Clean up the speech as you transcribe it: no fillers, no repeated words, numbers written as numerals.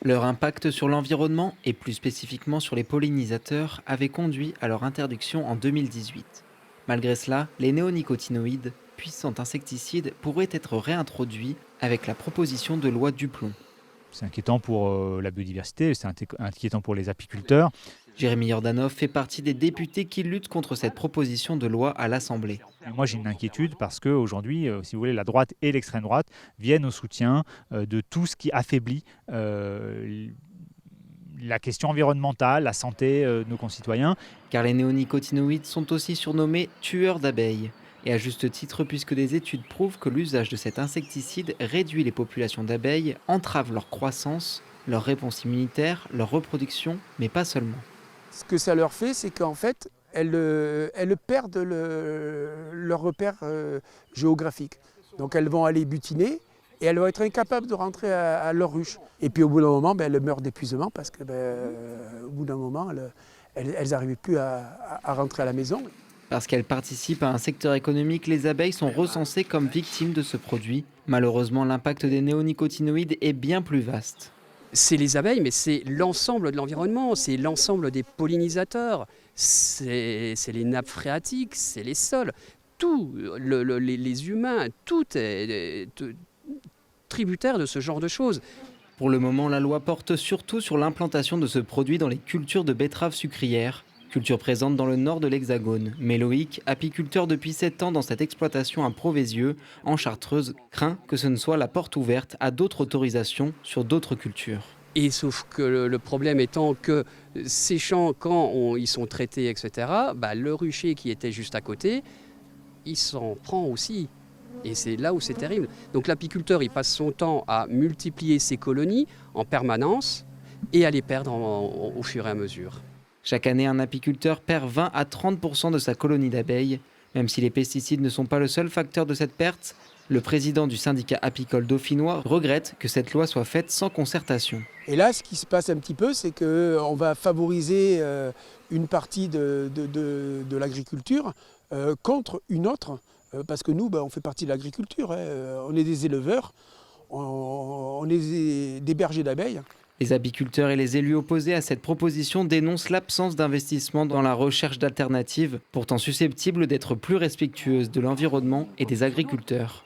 Leur impact sur l'environnement, et plus spécifiquement sur les pollinisateurs, avait conduit à leur interdiction en 2018. Malgré cela, les néonicotinoïdes, puissants insecticides, pourraient être réintroduits avec la proposition de loi Duplon. C'est inquiétant pour la biodiversité, c'est inquiétant pour les apiculteurs. Jérémy Jordanov fait partie des députés qui luttent contre cette proposition de loi à l'Assemblée. Et moi, j'ai une inquiétude parce qu'aujourd'hui, si vous voulez, la droite et l'extrême droite viennent au soutien de tout ce qui affaiblit la question environnementale, la santé de nos concitoyens. Car les néonicotinoïdes sont aussi surnommés tueurs d'abeilles. Et à juste titre, puisque des études prouvent que l'usage de cet insecticide réduit les populations d'abeilles, entrave leur croissance, leur réponse immunitaire, leur reproduction, mais pas seulement. Ce que ça leur fait, c'est qu'en fait, elles perdent leur repère géographique. Donc elles vont aller butiner et elles vont être incapables de rentrer à leur ruche. Et puis au bout d'un moment, elles meurent d'épuisement parce que au bout d'un moment, elles n'arrivent plus à rentrer à la maison. Parce qu'elles participent à un secteur économique, les abeilles sont recensées comme victimes de ce produit. Malheureusement, l'impact des néonicotinoïdes est bien plus vaste. C'est les abeilles, mais c'est l'ensemble de l'environnement, c'est l'ensemble des pollinisateurs, c'est les nappes phréatiques, c'est les sols, tout, les humains, tout est tributaire de ce genre de choses. Pour le moment, la loi porte surtout sur l'implantation de ce produit dans les cultures de betteraves sucrières, culture présente dans le nord de l'Hexagone. Mais Loïc, apiculteur depuis 7 ans dans cette exploitation à Proveysieux, en Chartreuse, craint que ce ne soit la porte ouverte à d'autres autorisations sur d'autres cultures. Et sauf que le problème étant que ces champs, quand ils sont traités, etc., le rucher qui était juste à côté, il s'en prend aussi. Et c'est là où c'est terrible. Donc l'apiculteur, il passe son temps à multiplier ses colonies en permanence et à les perdre au fur et à mesure. Chaque année, un apiculteur perd 20 à 30% de sa colonie d'abeilles. Même si les pesticides ne sont pas le seul facteur de cette perte, le président du syndicat apicole dauphinois regrette que cette loi soit faite sans concertation. Et là, ce qui se passe un petit peu, c'est qu'on va favoriser une partie de l'agriculture contre une autre. Parce que nous, on fait partie de l'agriculture. On est des éleveurs, on est des bergers d'abeilles. Les apiculteurs et les élus opposés à cette proposition dénoncent l'absence d'investissement dans la recherche d'alternatives, pourtant susceptibles d'être plus respectueuses de l'environnement et des agriculteurs.